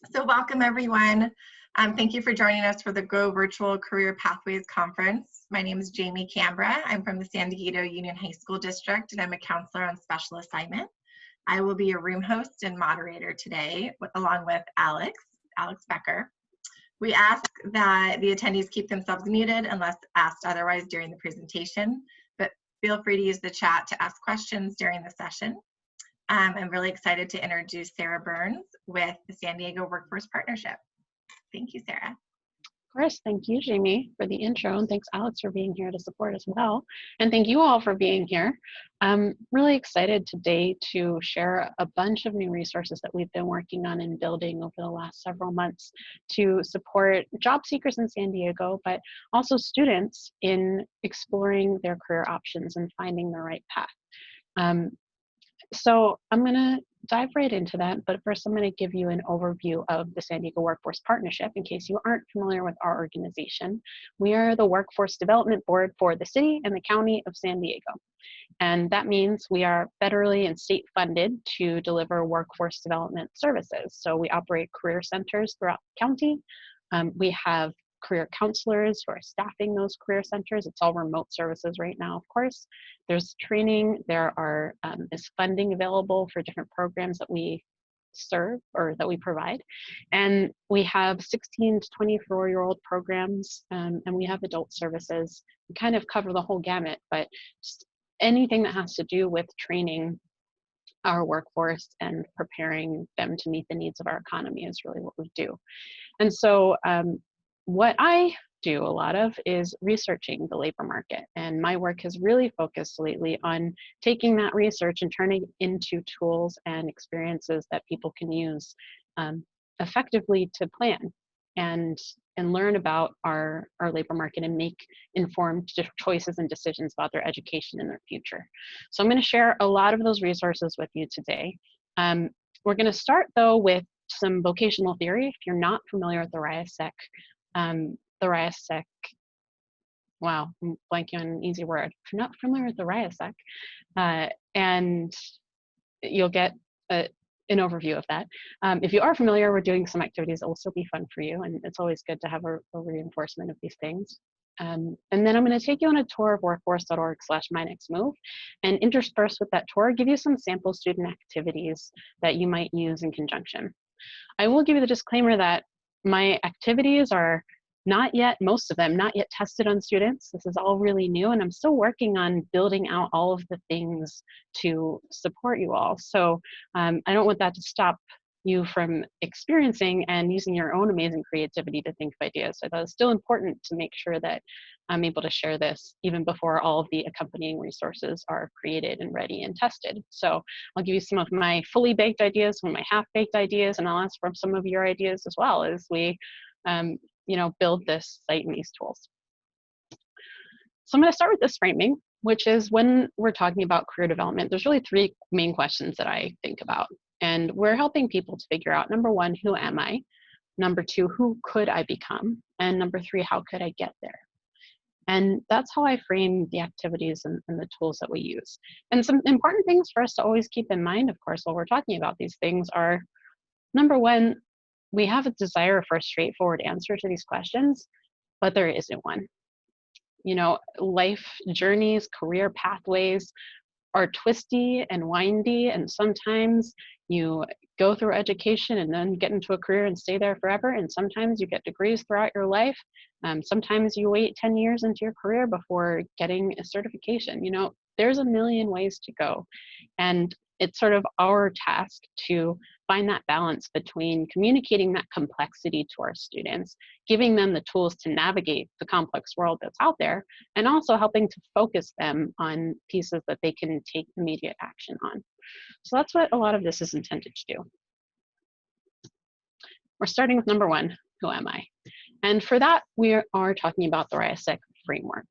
So welcome everyone. Thank you for joining us for the Go Virtual Career Pathways Conference. My name is Jamie Cambra. I'm from the San Diego Union High School District and I'm a counselor on special assignment. I will be your room host and moderator today along with Alex Becker. We ask that the attendees keep themselves muted unless asked otherwise during the presentation, but feel free to use the chat to ask questions during the session. I'm really excited to introduce Sarah Burns with the San Diego Workforce Partnership. Thank you, Sarah. Of course, thank you, Jamie, for the intro, and thanks, Alex, for being here to support as well. And thank you all for being here. I'm really excited today to share a bunch of new resources that we've been working on and building over the last several months to support job seekers in San Diego, but also students in exploring their career options and finding the right path. So I'm going to dive right into that, but first I'm going to give you an overview of the San Diego Workforce Partnership in case you aren't familiar with our organization. We are the Workforce Development Board for the city and the county of San Diego. And that means we are federally and state funded to deliver workforce development services. So we operate career centers throughout the county. We have career counselors who are staffing those career centers. It's all remote services right now, of course. There's training, is funding available for different programs that we serve or that we provide. And we have 16 to 24-year-old programs, and we have adult services. We kind of cover the whole gamut, but just anything that has to do with training our workforce and preparing them to meet the needs of our economy is really what we do. And so what I do a lot of is researching the labor market, and my work has really focused lately on taking that research and turning it into tools and experiences that people can use effectively to plan and learn about our labor market and make informed choices and decisions about their education and their future. So I'm going to share a lot of those resources with you today. We're going to start though with some vocational theory. If you're not familiar with the RIASEC, wow, I'm blanking on an easy word. If you're not familiar with the RIASEC, and you'll get an overview of that. If you are familiar, we're doing some activities that will still be fun for you, and it's always good to have a reinforcement of these things. And then I'm going to take you on a tour of workforce.org/mynextmove, and interspersed with that tour, give you some sample student activities that you might use in conjunction. I will give you the disclaimer that my activities are not yet, most of them, not yet tested on students. This is all really new, and I'm still working on building out all of the things to support you all. So I don't want that to stop you from experiencing and using your own amazing creativity to think of ideas. So it's still important to make sure that I'm able to share this even before all of the accompanying resources are created and ready and tested. So I'll give you some of my fully baked ideas, some of my half-baked ideas, and I'll ask for some of your ideas as well as we build this site and these tools. So I'm going to start with this framing, which is when we're talking about career development, there's really three main questions that I think about. And we're helping people to figure out, number one, who am I? Number two, who could I become? And number three, how could I get there? And that's how I frame the activities and the tools that we use. And some important things for us to always keep in mind, of course, while we're talking about these things are, number one, we have a desire for a straightforward answer to these questions, but there isn't one. Life journeys, career pathways are twisty and windy, and sometimes you go through education and then get into a career and stay there forever, and sometimes you get degrees throughout your life. Sometimes you wait 10 years into your career before getting a certification. There's a million ways to go, and it's sort of our task to find that balance between communicating that complexity to our students, giving them the tools to navigate the complex world that's out there, and also helping to focus them on pieces that they can take immediate action on. So that's what a lot of this is intended to do. We're starting with number one, who am I? And for that, we are talking about the RIASEC framework.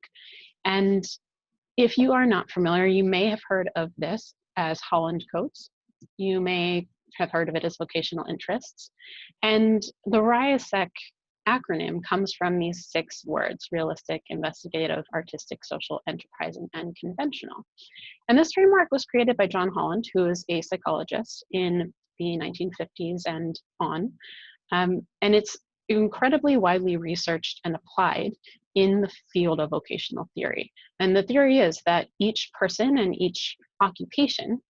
And if you are not familiar, you may have heard of this as Holland Codes. You may have heard of it as vocational interests. And the RIASEC acronym comes from these 6 words: realistic, investigative, artistic, social, enterprising, and conventional. And this framework was created by John Holland, who is a psychologist in the 1950s and on. And it's incredibly widely researched and applied in the field of vocational theory. And the theory is that each person and each occupation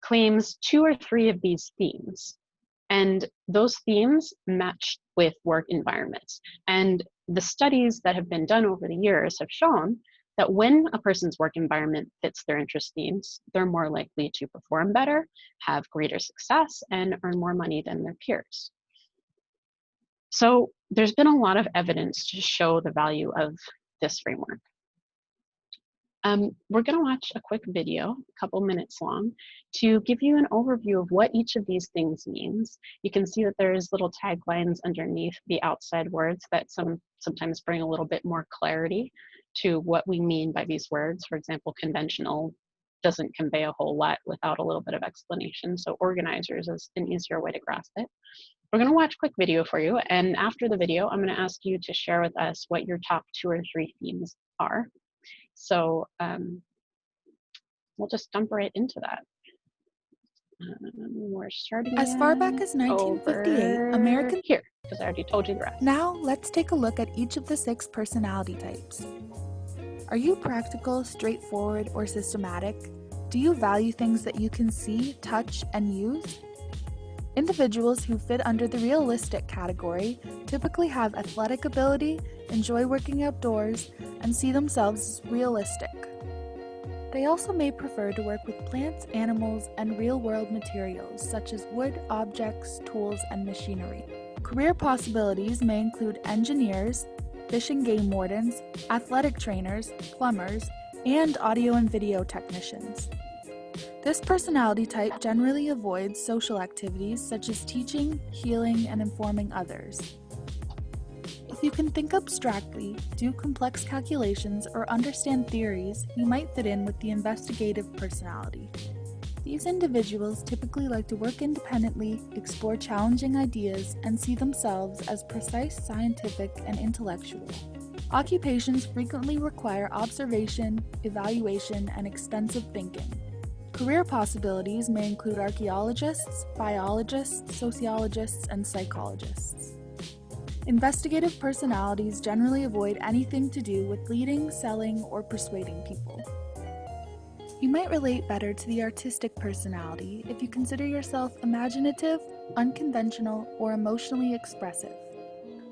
claims 2 or 3 of these themes. And those themes match with work environments. And the studies that have been done over the years have shown that when a person's work environment fits their interest themes, they're more likely to perform better, have greater success, and earn more money than their peers. So there's been a lot of evidence to show the value of this framework. We're going to watch a quick video, a couple minutes long, to give you an overview of what each of these things means. You can see that there's little taglines underneath the outside words that sometimes bring a little bit more clarity to what we mean by these words. For example, conventional doesn't convey a whole lot without a little bit of explanation, so organizers is an easier way to grasp it. We're going to watch a quick video for you, and after the video, I'm going to ask you to share with us what your top 2 or 3 themes are. So we'll just jump right into that. We're starting as far back as 1958, American here, because I already told you the rest. Now let's take a look at each of the 6 personality types. Are you practical, straightforward, or systematic? Do you value things that you can see, touch, and use? Individuals who fit under the realistic category typically have athletic ability, enjoy working outdoors, and see themselves as realistic. They also may prefer to work with plants, animals, and real-world materials such as wood, objects, tools, and machinery. Career possibilities may include engineers, fish and game wardens, athletic trainers, plumbers, and audio and video technicians. This personality type generally avoids social activities such as teaching, healing, and informing others. If you can think abstractly, do complex calculations, or understand theories, you might fit in with the investigative personality. These individuals typically like to work independently, explore challenging ideas, and see themselves as precise, scientific, and intellectual. Occupations frequently require observation, evaluation, and extensive thinking. Career possibilities may include archaeologists, biologists, sociologists, and psychologists. Investigative personalities generally avoid anything to do with leading, selling, or persuading people. You might relate better to the artistic personality if you consider yourself imaginative, unconventional, or emotionally expressive.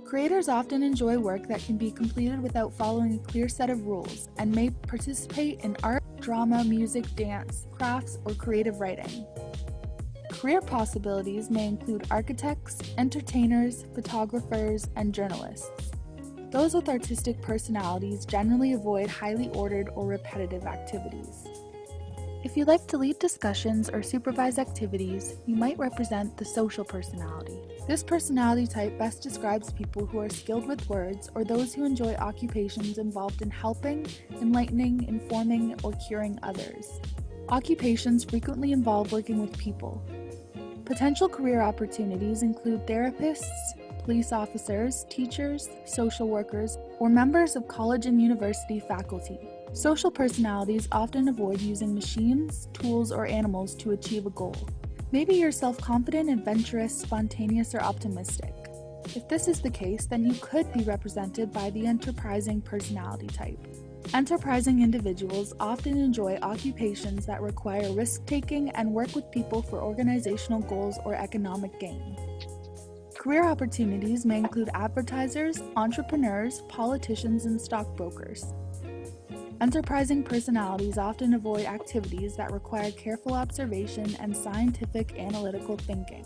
Creators often enjoy work that can be completed without following a clear set of rules and may participate in art, drama, music, dance, crafts, or creative writing. Career possibilities may include architects, entertainers, photographers, and journalists. Those with artistic personalities generally avoid highly ordered or repetitive activities. If you like to lead discussions or supervise activities, you might represent the social personality. This personality type best describes people who are skilled with words or those who enjoy occupations involved in helping, enlightening, informing, or curing others. Occupations frequently involve working with people. Potential career opportunities include therapists, police officers, teachers, social workers, or members of college and university faculty. Social personalities often avoid using machines, tools, or animals to achieve a goal. Maybe you're self-confident, adventurous, spontaneous, or optimistic. If this is the case, then you could be represented by the enterprising personality type. Enterprising individuals often enjoy occupations that require risk-taking and work with people for organizational goals or economic gain. Career opportunities may include advertisers, entrepreneurs, politicians, and stockbrokers. Enterprising personalities often avoid activities that require careful observation and scientific analytical thinking.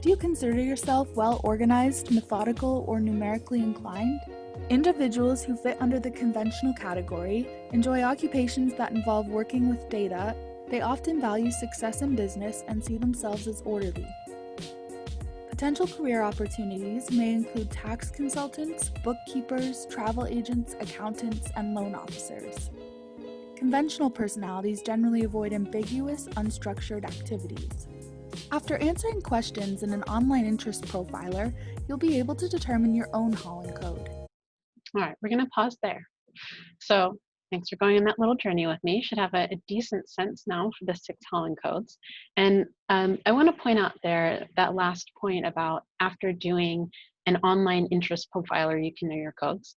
Do you consider yourself well-organized, methodical, or numerically inclined? Individuals who fit under the conventional category enjoy occupations that involve working with data. They often value success in business and see themselves as orderly. Potential career opportunities may include tax consultants, bookkeepers, travel agents, accountants, and loan officers. Conventional personalities generally avoid ambiguous, unstructured activities. After answering questions in an online interest profiler, you'll be able to determine your own Holland code. All right, we're going to pause there. So Thanks for going on that little journey with me. You should have a decent sense now for the 6 Holland codes. And I want to point out there that last point about after doing an online interest profiler, you can know your codes.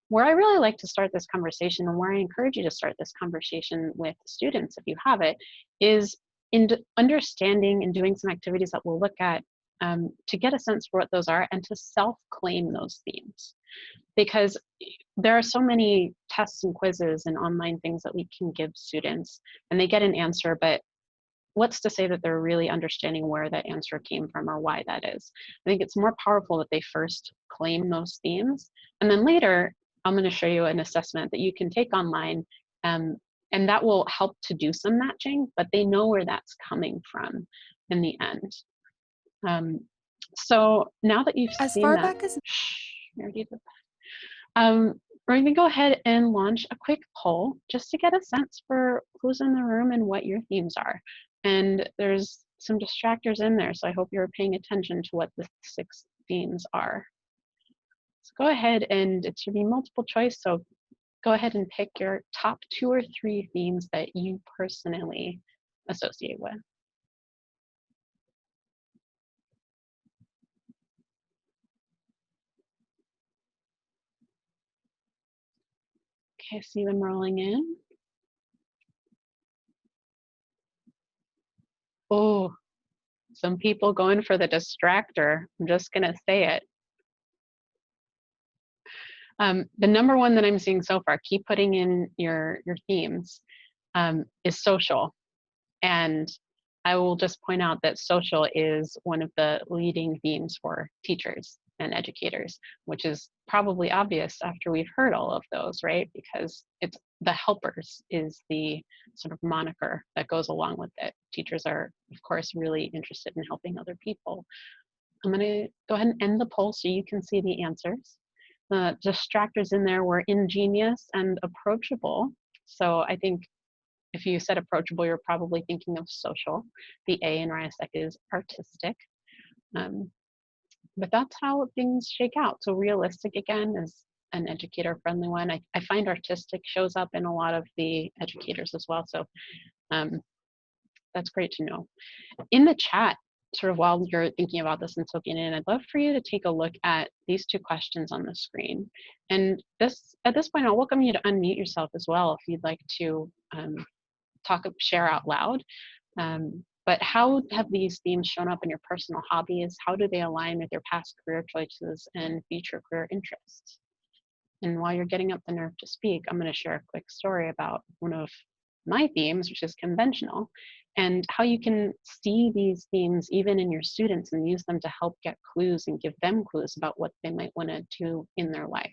Where I really like to start this conversation, and where I encourage you to start this conversation with students, if you have it, is in understanding and doing some activities that we'll look at to get a sense for what those are and to self-claim those themes. Because there are so many tests and quizzes and online things that we can give students, and they get an answer, but what's to say that they're really understanding where that answer came from or why that is? I think it's more powerful that they first claim those themes, and then later, I'm going to show you an assessment that you can take online, and that will help to do some matching, but they know where that's coming from in the end. So now that you've As seen far that, back as we're going to go ahead and launch a quick poll just to get a sense for who's in the room and what your themes are. And there's some distractors in there, so I hope you're paying attention to what the 6 themes are. So go ahead, and it should be multiple choice, so go ahead and pick your top 2 or 3 themes that you personally associate with. Okay, see them rolling in. Oh, some people going for the distractor. I'm just gonna say it. The number one that I'm seeing so far, keep putting in your themes, is social. And I will just point out that social is one of the leading themes for teachers and educators, which is probably obvious after we've heard all of those, right? Because it's the helpers is the sort of moniker that goes along with it. Teachers are, of course, really interested in helping other people. I'm gonna go ahead and end the poll so you can see the answers. The distractors in there were ingenious and approachable. So I think if you said approachable, you're probably thinking of social. The A in RIASEC is artistic. But that's how things shake out. So realistic, again, is an educator-friendly one. I find artistic shows up in a lot of the educators as well. So that's great to know. In the chat, sort of while you're thinking about this and soaking in, I'd love for you to take a look at these 2 questions on the screen. And at this point, I'll welcome you to unmute yourself as well if you'd like to share out loud. But how have these themes shown up in your personal hobbies? How do they align with your past career choices and future career interests? And while you're getting up the nerve to speak, I'm going to share a quick story about one of my themes, which is conventional, and how you can see these themes even in your students and use them to help get clues and give them clues about what they might want to do in their life.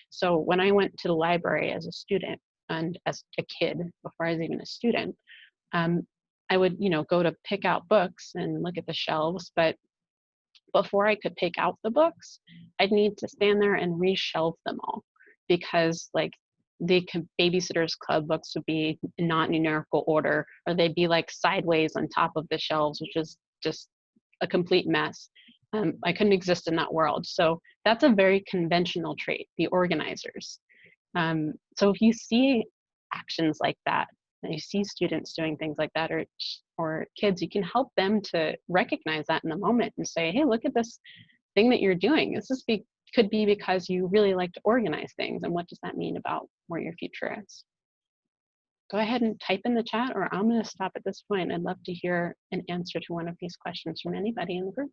So when I went to the library as a student and as a kid, before I was even a student, I would, go to pick out books and look at the shelves, but before I could pick out the books, I'd need to stand there and reshelve them all because the Babysitter's Club books would be not numerical order, or they'd be like sideways on top of the shelves, which is just a complete mess. I couldn't exist in that world. So that's a very conventional trait, the organizers. So if you see actions like that, and you see students doing things like that, or kids, you can help them to recognize that in the moment and say, hey, look at this thing that you're doing. Could be because you really like to organize things, and what does that mean about where your future is? Go ahead and type in the chat, or I'm going to stop at this point. I'd love to hear an answer to one of these questions from anybody in the group.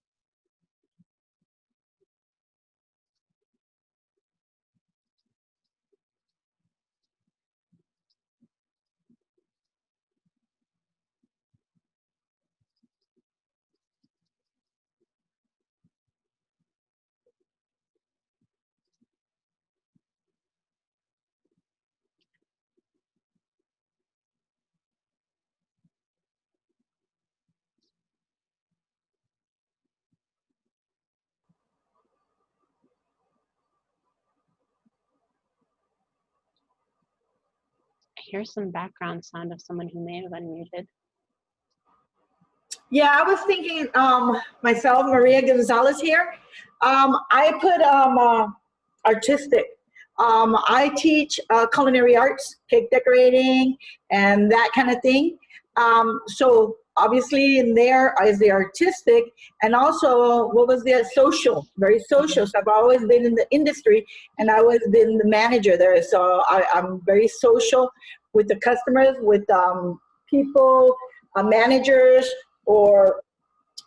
Here's some background sound of someone who may have unmuted. Yeah, I was thinking myself, Maria Gonzalez here. I put artistic. I teach culinary arts, cake decorating, and that kind of thing. So obviously in there is the artistic, and also what was the social, very social. So I've always been in the industry, and I always been the manager there. So I'm very social with the customers, with people, managers, or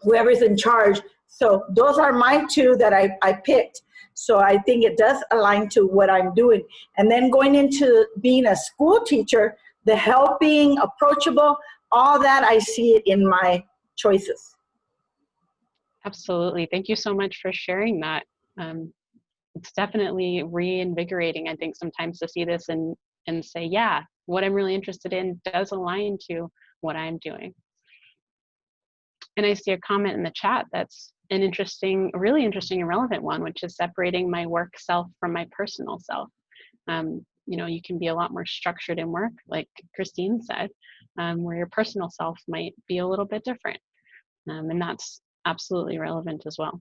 whoever's in charge. So those are my two that I picked. So I think it does align to what I'm doing. And then going into being a school teacher, the helping, approachable, all that, I see it in my choices. Absolutely. Thank you so much for sharing that. It's definitely reinvigorating, I think, sometimes to see this and say, yeah, what I'm really interested in does align to what I'm doing. And I see a comment in the chat that's an interesting, really interesting and relevant one, which is separating my work self from my personal self. You know, you can be a lot more structured in work, like Christine said, where your personal self might be a little bit different. And that's absolutely relevant as well.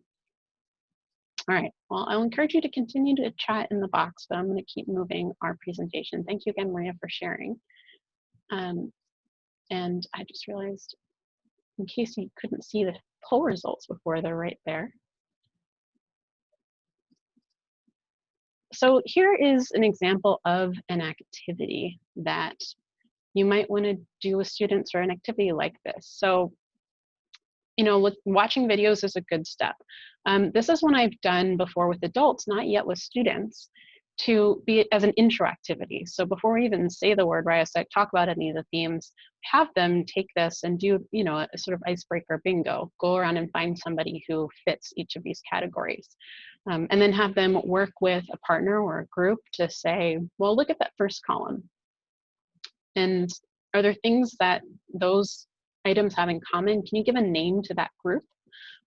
All right, well, I'll encourage you to continue to chat in the box, but I'm going to keep moving our presentation. Thank you again, Maria, for sharing. And I just realized, in case you couldn't see the poll results before, they're right there. So here is an example of an activity that you might want to do with students, or an activity like this. So, you know, watching videos is a good step. This is one I've done before with adults, not yet with students, to be as an intro activity. So before we even say the word RIASEC, talk about any of the themes, have them take this and do, you know, a sort of icebreaker bingo. Go around and find somebody who fits each of these categories. And then have them work with a partner or a group to say, well, look at that first column. And are there things that those items have in common? Can you give a name to that group?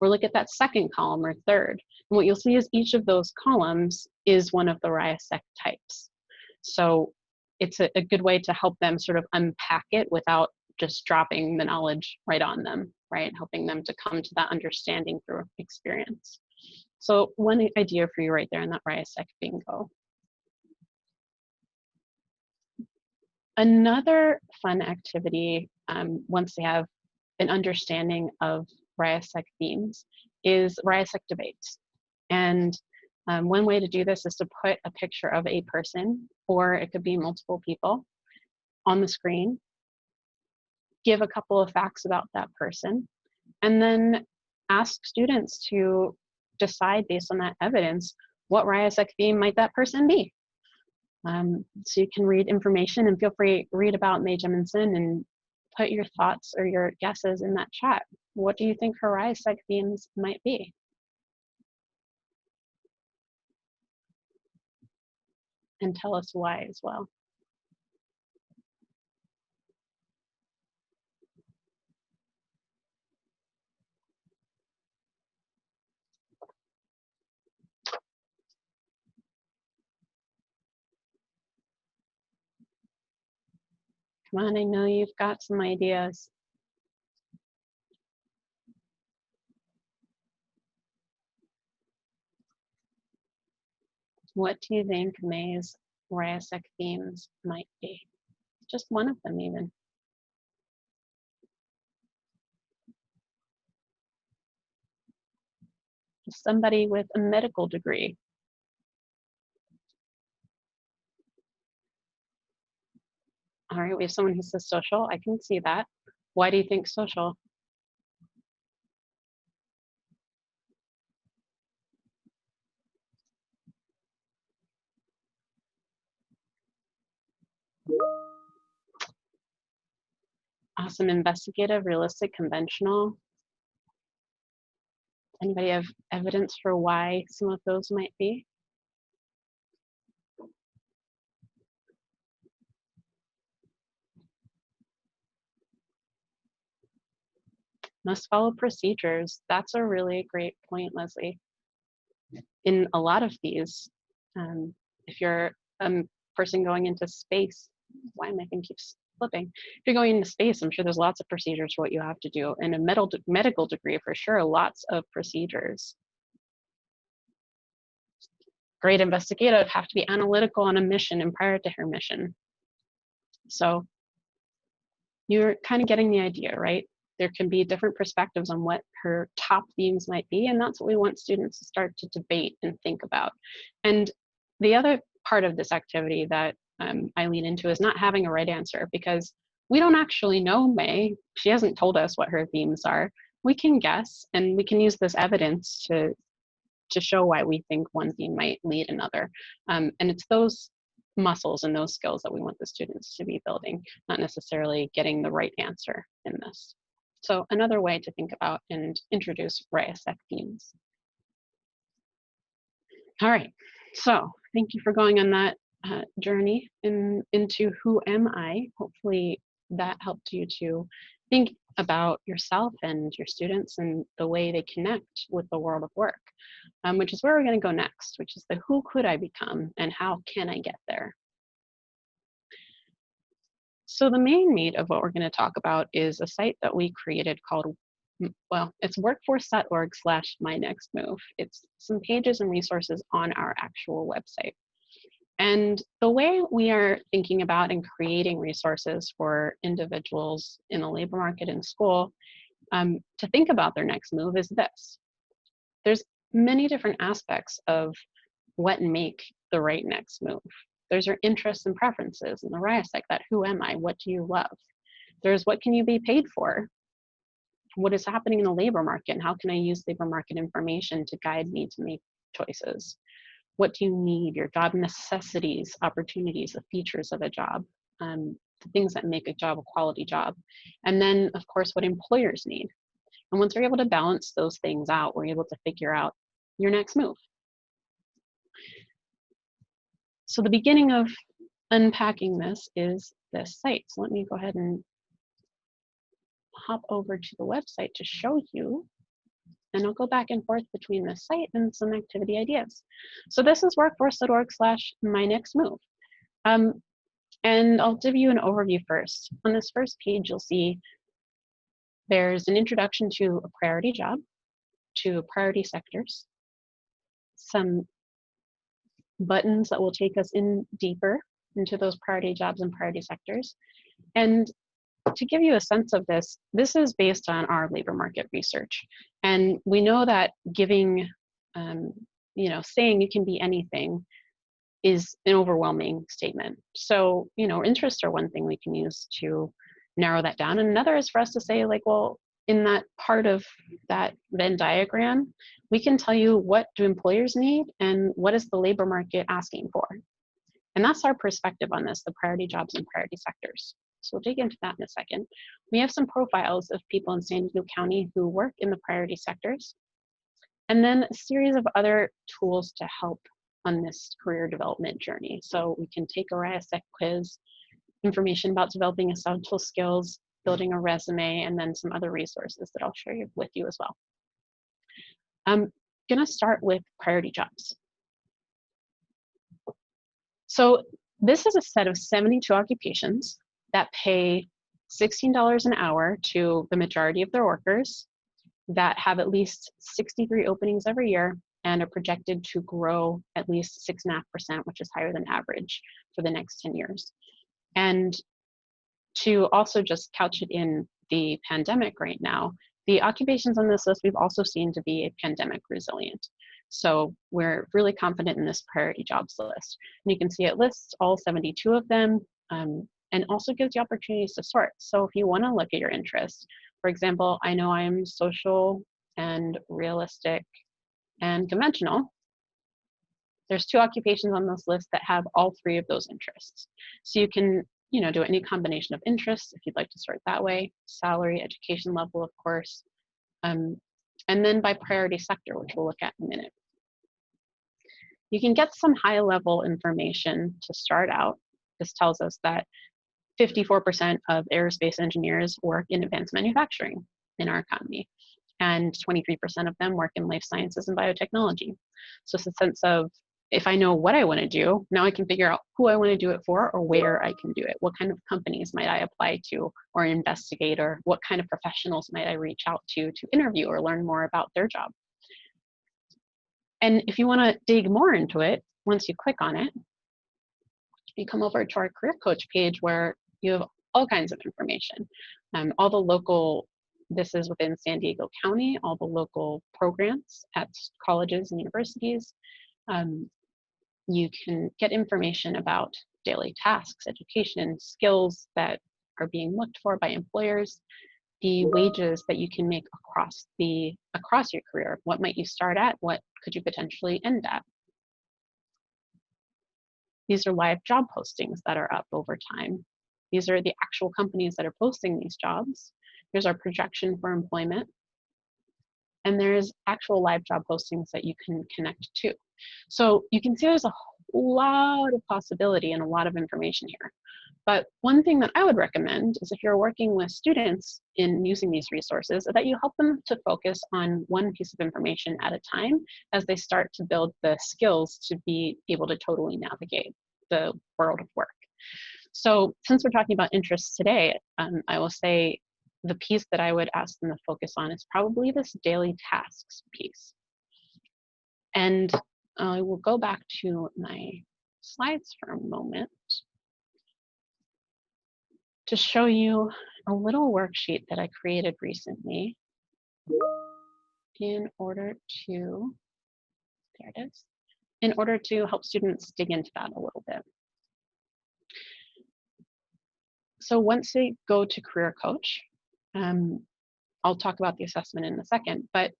Or look at that second column or third. And what you'll see is each of those columns is one of the RIASEC types. So it's a good way to help them sort of unpack it without just dropping the knowledge right on them, right? Helping them to come to that understanding through experience. So one idea for you right there in that RIASEC bingo. Another fun activity, once they have an understanding of RIASEC themes, is RIASEC debates. And one way to do this is to put a picture of a person, or it could be multiple people, on the screen, give a couple of facts about that person, and then ask students to decide based on that evidence what RIASEC theme might that person be. So you can read information, and feel free to read about Mae Jemison and put your thoughts or your guesses in that chat. What do you think her RIASEC themes might be? And tell us why as well. Come on, I know you've got some ideas. What do you think Mae's RIASEC themes might be? Just one of them even. Somebody with a medical degree. All right, we have someone who says social. I can see that. Why do you think social? Awesome. Investigative, realistic, conventional. Anybody have evidence for why some of those might be? Must follow procedures. That's a really great point, Leslie. In a lot of these, if you're a person going into space, why am I thinking keeps flipping? If you're going into space, I'm sure there's lots of procedures for what you have to do. And a medical degree, for sure, lots of procedures. great investigative have to be analytical on a mission and prior to her mission. So you're kind of getting the idea, right? There can be different perspectives on what her top themes might be, and that's what we want students to start to debate and think about. And the other part of this activity that I lean into is not having a right answer, because we don't actually know May. She hasn't told us what her themes are. We can guess, and we can use this evidence to show why we think one theme might lead another. And it's those muscles and those skills that we want the students to be building, not necessarily getting the right answer in this. So another way to think about and introduce RIASEC themes. All right, so thank you for going on that journey into who am I. Hopefully that helped you to think about yourself and your students and the way they connect with the world of work, which is where we're going to go next, which is the who could I become and how can I get there. So the main meat of what we're going to talk about is a site that we created called, well, it's workforce.org/mynextmove. It's some pages and resources on our actual website. And the way we are thinking about and creating resources for individuals in the labor market and school to think about their next move is this. There's many different aspects of what make the right next move. There's your interests and preferences in the RIASEC, that who am I, what do you love? There's what can you be paid for? What is happening in the labor market and how can I use labor market information to guide me to make choices? What do you need? Your job necessities, opportunities, the features of a job, the things that make a job a quality job. And then, of course, what employers need. And once we're able to balance those things out, we're able to figure out your next move. So the beginning of unpacking this is this site. So let me go ahead and hop over to the website to show you. And I'll go back and forth between the site and some activity ideas. So this is workforce.org/mynextmove. And I'll give you an overview first. On this first page, you'll see there's an introduction to a priority job, to priority sectors, some buttons that will take us in deeper into those priority jobs and priority sectors. And to give you a sense of this, this is based on our labor market research. And we know that giving, saying you can be anything is an overwhelming statement. So, interests are one thing we can use to narrow that down. And another is for us to say, like, well, in that part of that Venn diagram, we can tell you what do employers need and what is the labor market asking for. And that's our perspective on this, the priority jobs and priority sectors. So we'll dig into that in a second. We have some profiles of people in San Diego County who work in the priority sectors, and then a series of other tools to help on this career development journey. So we can take a RIASEC quiz, information about developing essential skills, building a resume, and then some other resources that I'll share with you as well. I'm gonna start with priority jobs. So this is a set of 72 occupations that pay $16 an hour to the majority of their workers, that have at least 63 openings every year and are projected to grow at least 6.5%, which is higher than average for the next 10 years. And to also just couch it in the pandemic right now, the occupations on this list we've also seen to be pandemic resilient. So we're really confident in this priority jobs list. And you can see it lists all 72 of them, and also gives you opportunities to sort. So if you want to look at your interests, for example, I know I'm social and realistic and conventional. There's 2 occupations on this list that have all 3 of those interests. So you can, do any combination of interests if you'd like to sort that way, salary, education level, of course, and then by priority sector, which we'll look at in a minute. You can get some high-level information to start out. This tells us that 54% of aerospace engineers work in advanced manufacturing in our economy, and 23% of them work in life sciences and biotechnology. So it's a sense of, if I know what I want to do, now I can figure out who I want to do it for or where I can do it. What kind of companies might I apply to or investigate, or what kind of professionals might I reach out to interview or learn more about their job. And if you want to dig more into it, once you click on it, you come over to our career coach page where you have all kinds of information. All the local, this is within San Diego County, all the local programs at colleges and universities. You can get information about daily tasks, education, skills that are being looked for by employers, the wages that you can make across your career. What might you start at? What could you potentially end at? These are live job postings that are up over time. These are the actual companies that are posting these jobs. Here's our projection for employment. And there's actual live job postings that you can connect to. So you can see there's a lot of possibility and a lot of information here. But one thing that I would recommend is if you're working with students in using these resources, that you help them to focus on one piece of information at a time as they start to build the skills to be able to totally navigate the world of work. So since we're talking about interests today, I will say the piece that I would ask them to focus on is probably this daily tasks piece. And I will go back to my slides for a moment to show you a little worksheet that I created recently in order to, there it is, in order to help students dig into that a little bit. So once they go to Career Coach, I'll talk about the assessment in a second, but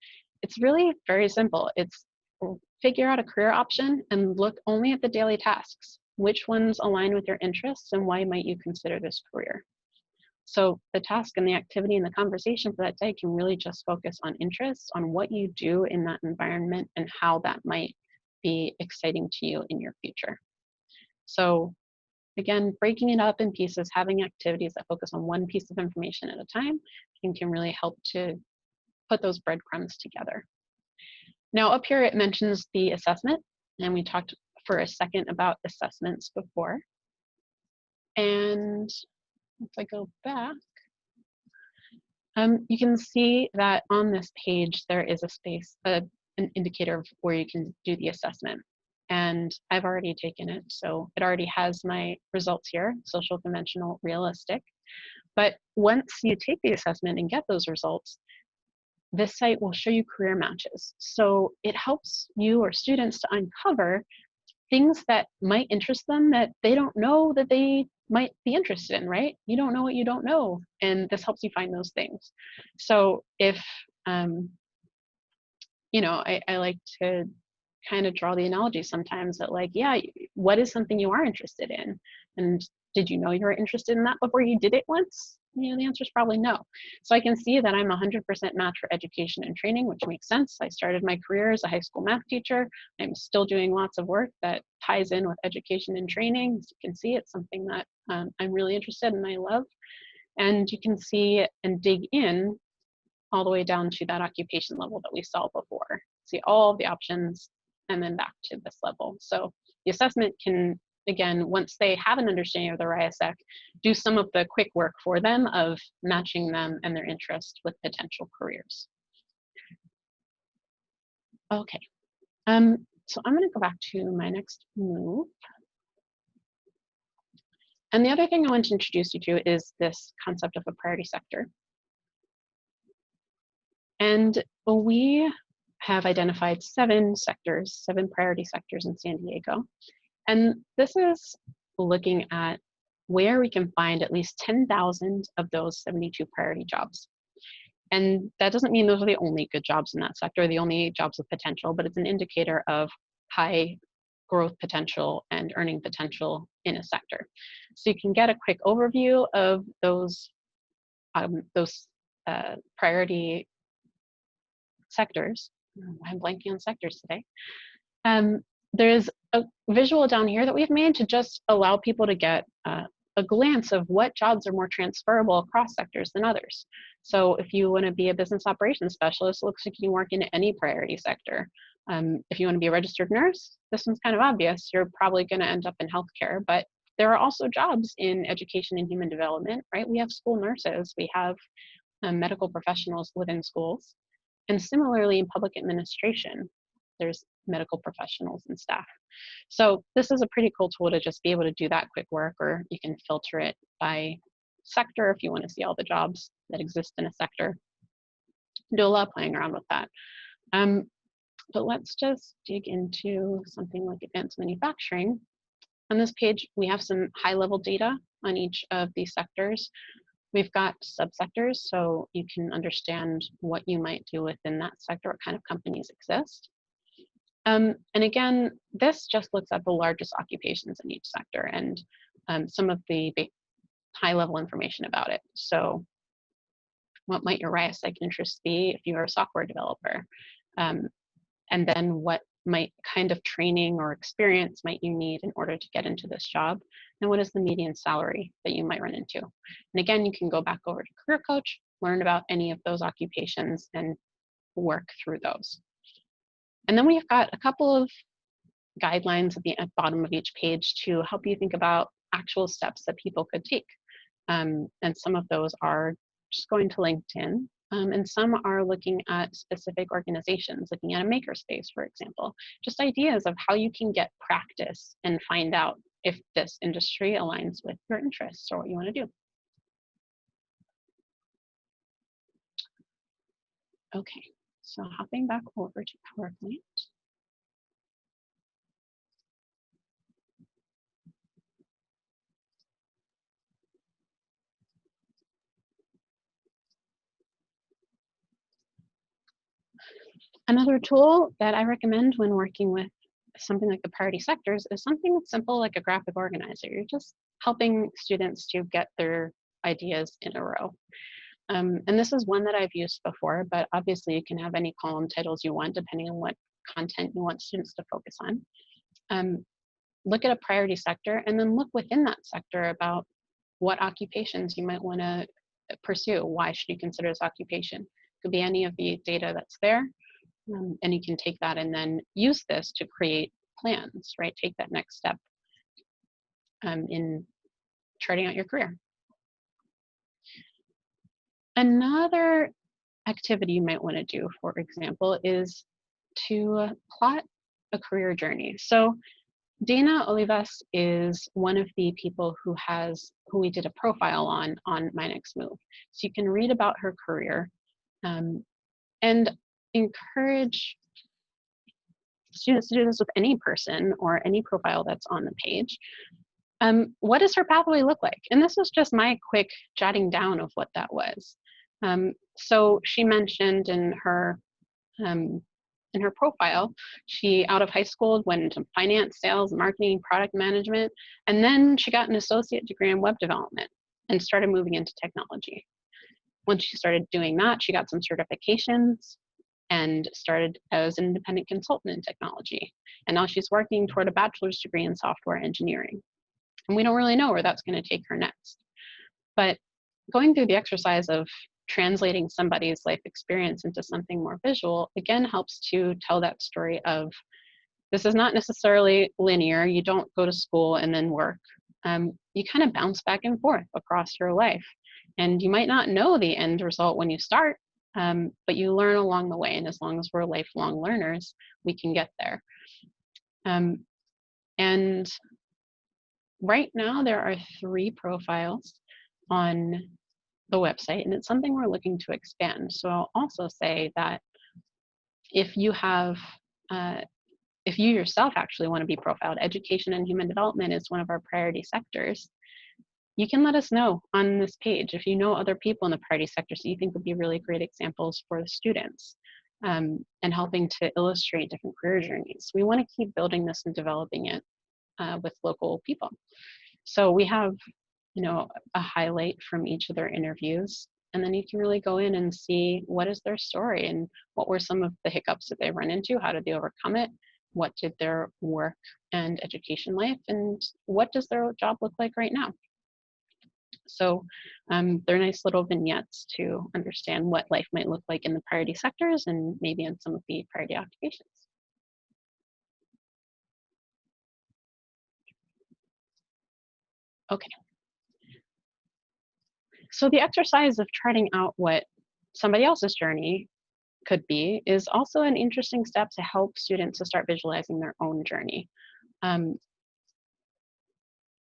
it's really very simple. It's figure out a career option and look only at the daily tasks. Which ones align with your interests and why might you consider this career? So the task and the activity and the conversation for that day can really just focus on interests, on what you do in that environment and how that might be exciting to you in your future. So again, breaking it up in pieces, having activities that focus on one piece of information at a time can really help to put those breadcrumbs together. Now up here it mentions the assessment, and we talked for a second about assessments before. And if I go back, you can see that on this page there is a space, an indicator of where you can do the assessment. And I've already taken it, so it already has my results here, social, conventional, realistic. But once you take the assessment and get those results, this site will show you career matches. So it helps you or students to uncover things that might interest them that they don't know that they might be interested in, right? You don't know what you don't know, and this helps you find those things. So if, you know, I like to kind of draw the analogy sometimes that like, yeah, what is something you are interested in? And did you know you were interested in that before you did it once? You know, the answer is probably no. So I can see that I'm 100% match for education and training, which makes sense. I started my career as a high school math teacher. I'm still doing lots of work that ties in with education and training. As you can see, it's something that I'm really interested in and I love. And you can see and dig in all the way down to that occupation level that we saw before. See all of the options and then back to this level. So the assessment can, again, once they have an understanding of the RIASEC, do some of the quick work for them of matching them and their interest with potential careers. Okay, so I'm gonna go back to my next move. And the other thing I want to introduce you to is this concept of a priority sector. And we have identified 7 sectors, 7 priority sectors in San Diego. And this is looking at where we can find at least 10,000 of those 72 priority jobs. And that doesn't mean those are the only good jobs in that sector, the only jobs with potential, but it's an indicator of high growth potential and earning potential in a sector. So you can get a quick overview of those priority sectors. I'm blanking on sectors today. There's a visual down here that we've made to just allow people to get a glance of what jobs are more transferable across sectors than others. So if you want to be a business operations specialist, it looks like you can work in any priority sector. If you want to be a registered nurse, this one's kind of obvious. You're probably going to end up in healthcare, but there are also jobs in education and human development, right? We have school nurses, we have medical professionals within schools. And similarly in public administration, there's medical professionals and staff. So this is a pretty cool tool to just be able to do that quick work, or you can filter it by sector if you want to see all the jobs that exist in a sector. Do a lot of playing around with that. But let's just dig into something like advanced manufacturing. On this page, we have some high-level data on each of these sectors. We've got subsectors, so you can understand what you might do within that sector, what kind of companies exist. And again, this just looks at the largest occupations in each sector and some of the high-level information about it. So what might your RIASEC interests be if you are a software developer? And then what kind of training or experience might you need in order to get into this job? And what is the median salary that you might run into? And again, you can go back over to Career Coach, learn about any of those occupations and work through those. And then we've got a couple of guidelines at the bottom of each page to help you think about actual steps that people could take. And some of those are just going to LinkedIn, and some are looking at specific organizations, looking at a makerspace, for example. Just ideas of how you can get practice and find out if this industry aligns with your interests or what you want to do. Okay, so hopping back over to PowerPoint. Another tool that I recommend when working with something like the priority sectors is something that's simple like a graphic organizer. You're just helping students to get their ideas in a row. And this is one that I've used before, but obviously you can have any column titles you want depending on what content you want students to focus on. Look at a priority sector and then look within that sector about what occupations you might want to pursue. Why should you consider this occupation? It could be any of the data that's there. And you can take that and then use this to create plans, right? Take that next step in charting out your career. Another activity you might want to do, for example, is to plot a career journey. So Dana Olivas is one of the people who we did a profile on My Next Move. So you can read about her career and encourage students to do this with any person or any profile that's on the page. What does her pathway look like? And this was just my quick jotting down of what that was. So she mentioned in her profile, she out of high school went into finance, sales, marketing, product management, and then she got an associate degree in web development and started moving into technology. Once she started doing that, she got some certifications and started as an independent consultant in technology. And now she's working toward a bachelor's degree in software engineering. And we don't really know where that's going to take her next. But going through the exercise of translating somebody's life experience into something more visual, again, helps to tell that story of this is not necessarily linear. You don't go to school and then work. You kind of bounce back and forth across your life. And you might not know the end result when you start, but you learn along the way. And as long as we're lifelong learners, we can get there. And right now, there are 3 profiles on the website, and it's something we're looking to expand. So I'll also say that if you have, if you yourself actually want to be profiled, education and human development is one of our priority sectors. You can let us know on this page if you know other people in the priority sector so you think would be really great examples for the students and helping to illustrate different career journeys. We want to keep building this and developing it with local people. So we have, a highlight from each of their interviews, and then you can really go in and see what is their story and what were some of the hiccups that they run into, how did they overcome it, what did their work and education life, and what does their job look like right now. So they're nice little vignettes to understand what life might look like in the priority sectors and maybe in some of the priority occupations. Okay. So the exercise of charting out what somebody else's journey could be is also an interesting step to help students to start visualizing their own journey.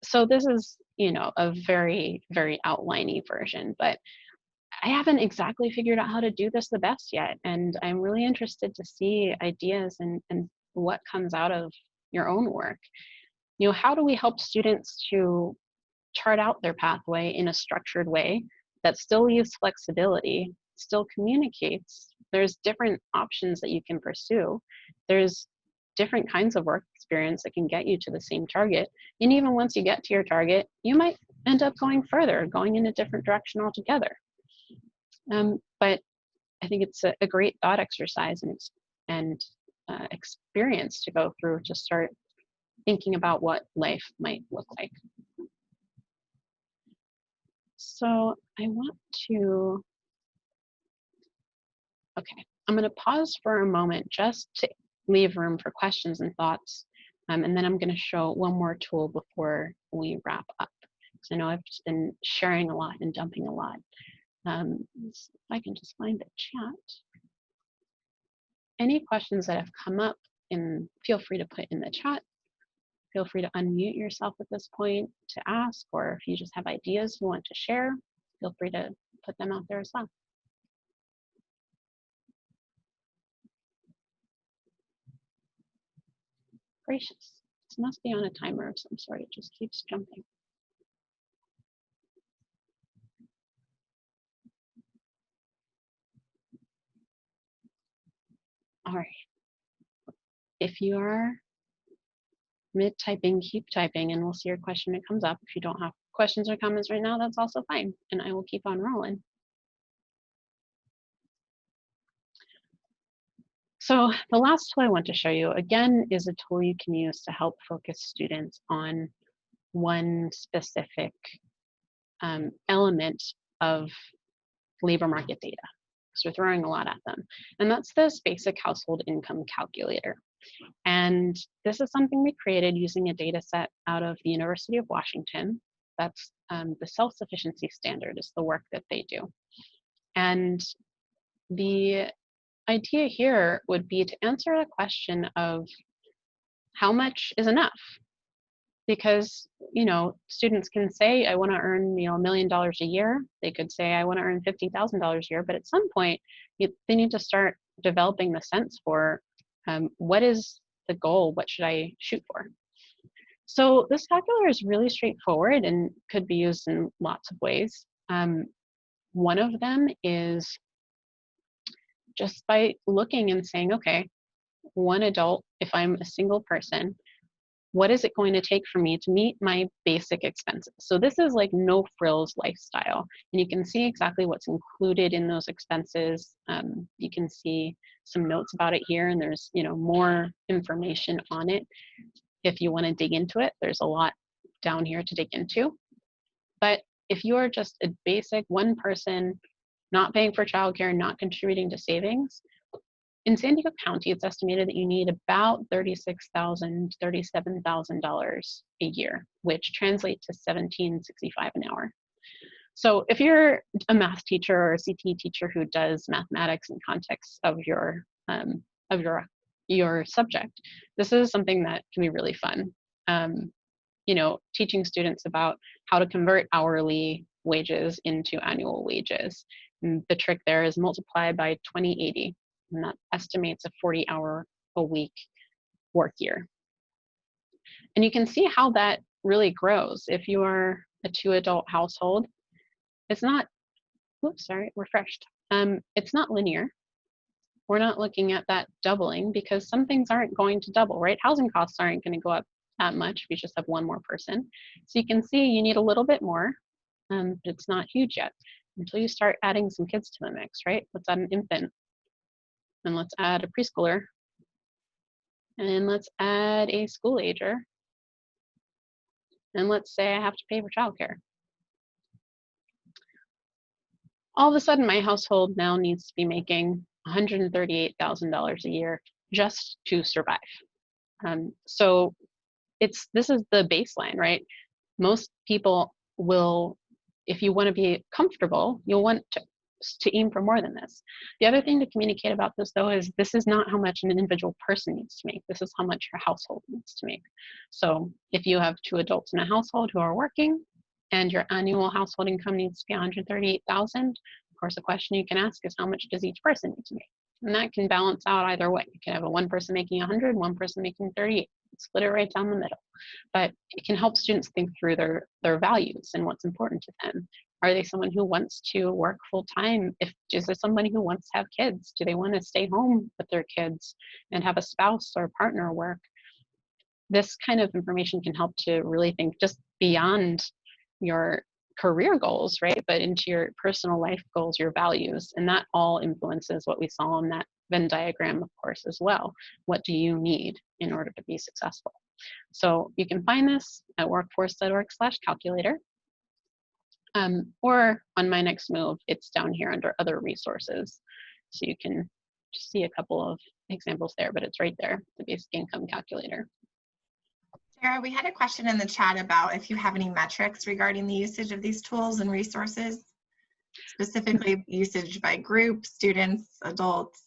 So this is, you know, a very, very outliney version, but I haven't exactly figured out how to do this the best yet. And I'm really interested to see ideas and what comes out of your own work. You know, how do we help students to chart out their pathway in a structured way that still leaves flexibility, still communicates? There's different options that you can pursue. There's different kinds of work experience that can get you to the same target. And even once you get to your target, you might end up going further, going in a different direction altogether. But I think it's a great thought exercise and experience to go through to start thinking about what life might look like. So I want to, okay, I'm going to pause for a moment just to leave room for questions and thoughts. And then I'm going to show one more tool before we wrap up. Because I know I've just been sharing a lot and dumping a lot. If I can just find the chat. Any questions that have come up, feel free to put in the chat. Feel free to unmute yourself at this point to ask, or if you just have ideas you want to share, feel free to put them out there as well. Gracious, this must be on a timer of some sort. It just keeps jumping. All right. If you are mid-typing, keep typing, and we'll see your question that comes up. If you don't have questions or comments right now, that's also fine, and I will keep on rolling. So the last tool I want to show you, again, is a tool you can use to help focus students on one specific element of labor market data. So we're throwing a lot at them. And that's this basic household income calculator. And this is something we created using a data set out of the University of Washington. That's the self-sufficiency standard is the work that they do. And the idea here would be to answer the question of how much is enough? Because, you know, students can say, I want to earn, you know, $1 million a year. They could say, I want to earn $50,000 a year. But at some point, they need to start developing the sense for what is the goal? What should I shoot for? So this calculator is really straightforward and could be used in lots of ways. One of them is just by looking and saying, okay, one adult, if I'm a single person, what is it going to take for me to meet my basic expenses? So this is like no frills lifestyle. And you can see exactly what's included in those expenses. You can see some notes about it here, and there's, you know, more information on it. If you want to dig into it, there's a lot down here to dig into. But if you are just a basic one person, not paying for childcare, not contributing to savings, in San Diego County, it's estimated that you need about $36,000, $37,000 a year, which translates to $17.65 an hour. So if you're a math teacher or a CTE teacher who does mathematics in context of your subject, this is something that can be really fun. You know, teaching students about how to convert hourly wages into annual wages. And the trick there is multiply by 2080. And that estimates a 40-hour-a-week work year. And you can see how that really grows. If you are a 2-adult household, it's not, oops, sorry, refreshed. It's not linear. We're not looking at that doubling because some things aren't going to double, right? Housing costs aren't going to go up that much. We just have one more person. So you can see you need a little bit more, but it's not huge yet until you start adding some kids to the mix, right? Let's add an infant. And let's add a preschooler. And let's add a school ager. And let's say I have to pay for childcare. All of a sudden, my household now needs to be making $138,000 a year just to survive. So this is the baseline, right? Most people will, if you want to be comfortable, you'll want to to aim for more than this. The other thing to communicate about this, though, is this is not how much an individual person needs to make. This is how much your household needs to make. So if you have 2 adults in a household who are working and your annual household income needs to be 138,000, of course, a question you can ask is how much does each person need to make? And that can balance out either way. You can have one person making 100, one person making 38. Split it right down the middle. But it can help students think through their values and what's important to them. Are they someone who wants to work full time? Is there somebody who wants to have kids? Do they want to stay home with their kids and have a spouse or partner work? This kind of information can help to really think just beyond your career goals, right? But into your personal life goals, your values, and that all influences what we saw on that Venn diagram, of course, as well. What do you need in order to be successful? So you can find this at workforce.org/calculator. Or on my next move, it's down here under other resources. So you can just see a couple of examples there, but it's right there, the basic income calculator. Sarah, we had a question in the chat about if you have any metrics regarding the usage of these tools and resources, specifically usage by group, students, adults.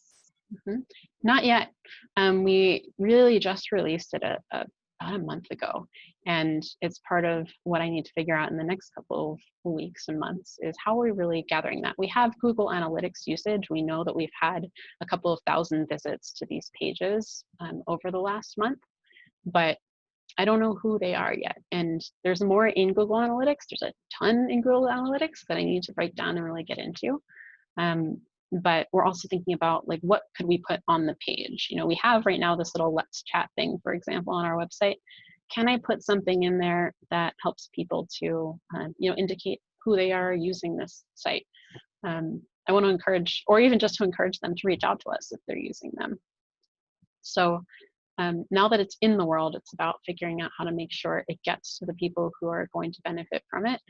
Not yet. We really just released it about a month ago, and it's part of what I need to figure out in the next couple of weeks and months is how we're really gathering that. We have Google Analytics usage. We know that we've had a couple of thousand visits to these pages over the last month, but I don't know who they are yet. And there's more in Google Analytics. There's a ton in Google Analytics that I need to break down and really get into. But we're also thinking about like, what could we put on the page? You know, we have right now this little let's chat thing, for example, on our website. Can I put something in there that helps people to, you know, indicate who they are using this site? I want to encourage, or even just to encourage them to reach out to us if they're using them. So now that it's in the world, it's about figuring out how to make sure it gets to the people who are going to benefit from it.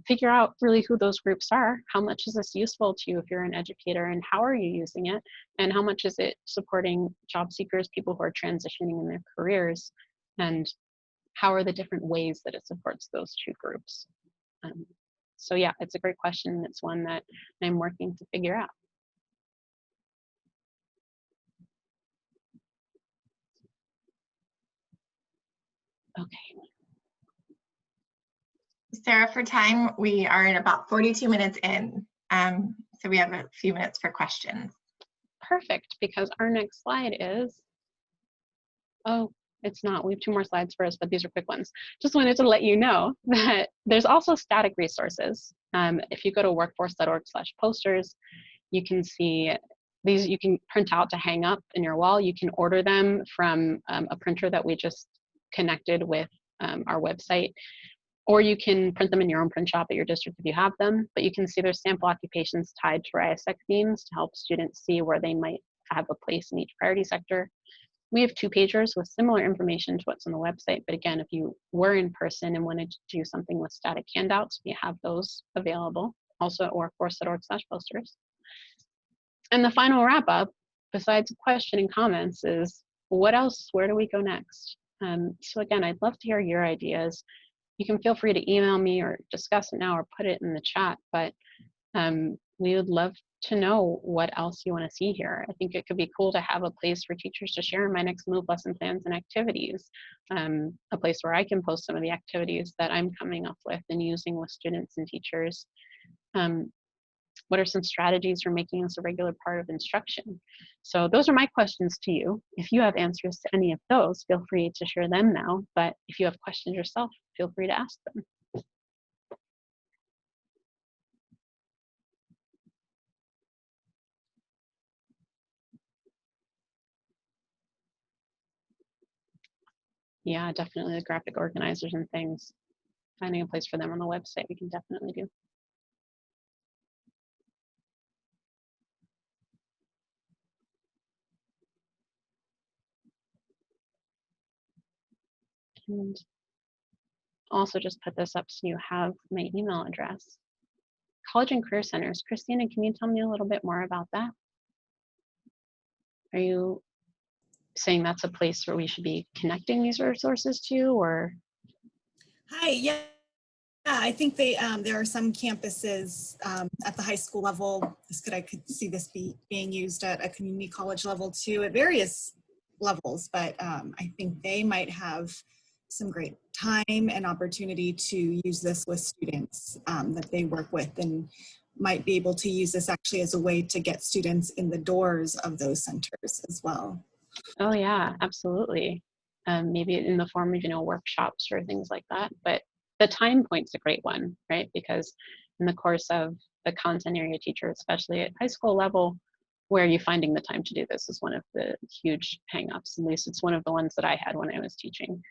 Figure out really who those groups are. How much is this useful to you if you're an educator, and how are you using it? And how much is it supporting job seekers, people who are transitioning in their careers? And how are the different ways that it supports those 2 groups? So yeah, it's a great question. It's one that I'm working to figure out. Okay. Sarah, for time, we are in about 42 minutes in, so we have a few minutes for questions. Perfect, because our next slide is, oh, it's not. We have 2 more slides first, but these are quick ones. Just wanted to let you know that there's also static resources. If you go to workforce.org/posters, you can see these. You can print out to hang up in your wall. You can order them from a printer that we just connected with our website, or you can print them in your own print shop at your district if you have them. But you can see there's sample occupations tied to RIASEC themes to help students see where they might have a place in each priority sector. We have 2-pagers with similar information to what's on the website. But again, if you were in person and wanted to do something with static handouts, we have those available also at workforce.org/posters. And the final wrap up, besides question and comments, is what else? Where do we go next? So again, I'd love to hear your ideas. You can feel free to email me or discuss it now or put it in the chat, but we would love to know what else you want to see here. I think it could be cool to have a place for teachers to share my next move lesson plans and activities, a place where I can post some of the activities that I'm coming up with and using with students and teachers. What are some strategies for making this a regular part of instruction? So those are my questions to you. If you have answers to any of those, feel free to share them now. But if you have questions yourself, feel free to ask them. Yeah, definitely the graphic organizers and things. Finding a place for them on the website, we can definitely do. And also just put this up so you have my email address. College and Career Centers. Christina, can you tell me a little bit more about that? Are you saying that's a place where we should be connecting these resources to, or? Hi, yeah. Yeah, I think there are some campuses at the high school level. I could see this being used at a community college level too, at various levels. But I think they might have some great time and opportunity to use this with students that they work with, and might be able to use this actually as a way to get students in the doors of those centers as well. Oh yeah, absolutely. Maybe in the form of, workshops or things like that. But the time point's a great one, right? Because in the course of the content area teacher, especially at high school level, where are you finding the time to do this is one of the huge hangups. At least it's one of the ones that I had when I was teaching.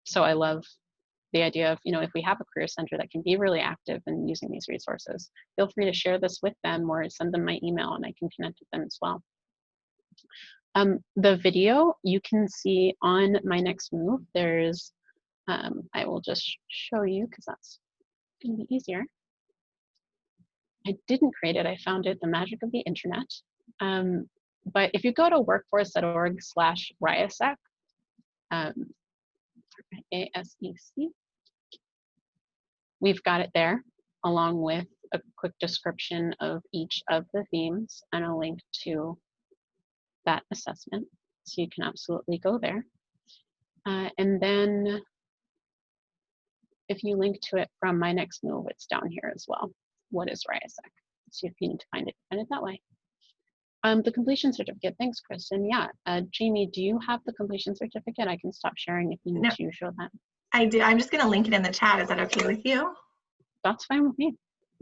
So I love the idea of, if we have a career center that can be really active in using these resources, feel free to share this with them or send them my email and I can connect with them as well. The video you can see on my next move. There's, I will just show you because that's going to be easier. I didn't create it. I found it, the magic of the internet. But if you go to workforce.org/RIASEC, ASEC, we've got it there along with a quick description of each of the themes and a link to that assessment. So you can absolutely go there. And then if you link to it from my next move, it's down here as well. What is RIASEC? So if you need to find it that way. The completion certificate, thanks, Kristen. Yeah, Jamie, do you have the completion certificate? I can stop sharing if you need to show that. I do. I'm just going to link it in the chat. Is that okay with you? That's fine with me.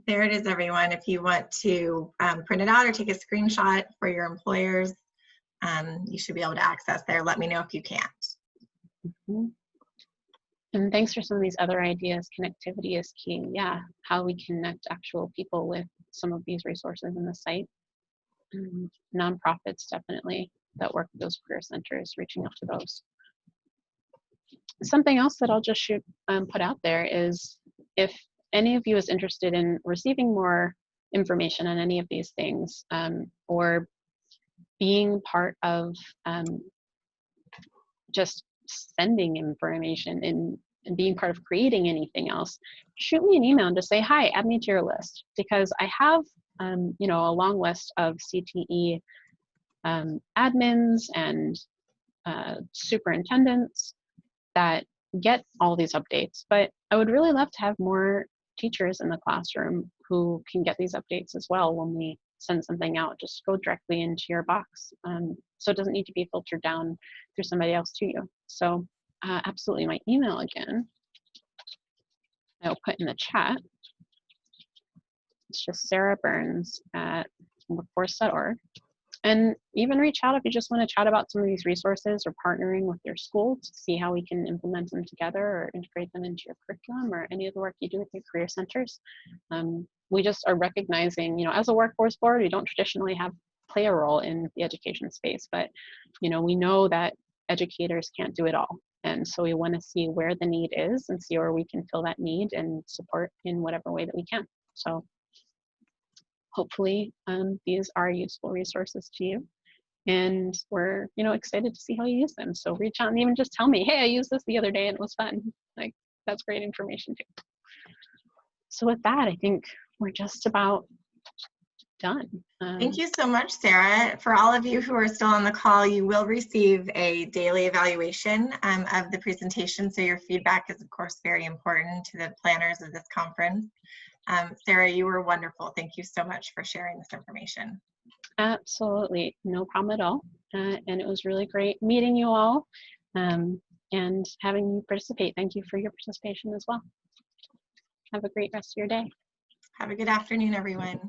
There it is, everyone. If you want to print it out or take a screenshot for your employers, you should be able to access there. Let me know if you can't. Mm-hmm. And thanks for some of these other ideas. Connectivity is key. Yeah, how we connect actual people with some of these resources in the site. Nonprofits definitely that work with those career centers, reaching out to those. Something else that I'll just put out there is if any of you is interested in receiving more information on any of these things, or being part of just sending information and being part of creating anything else, shoot me an email and just say, hi, add me to your list, because I have a long list of CTE admins and superintendents that get all these updates, but I would really love to have more teachers in the classroom who can get these updates as well when we send something out. Just go directly into your box. So it doesn't need to be filtered down through somebody else to you. So absolutely, my email again, I'll put in the chat. It's just Sarah Burns at workforce.org. And even reach out if you just want to chat about some of these resources or partnering with your school to see how we can implement them together or integrate them into your curriculum or any of the work you do with your career centers. We just are recognizing, as a workforce board, we don't traditionally play a role in the education space, but, we know that educators can't do it all. And so we want to see where the need is and see where we can fill that need and support in whatever way that we can. So hopefully these are useful resources to you, and we're excited to see how you use them. So reach out and even just tell me, hey, I used this the other day and it was fun. Like, that's great information too. So with that, I think we're just about done. Thank you so much, Sarah. For all of you who are still on the call, you will receive a daily evaluation of the presentation. So your feedback is, of course, very important to the planners of this conference. Sarah, you were wonderful. Thank you so much for sharing this information. Absolutely, no problem at all. And it was really great meeting you all and having you participate. Thank you for your participation as well. Have a great rest of your day. Have a good afternoon, everyone.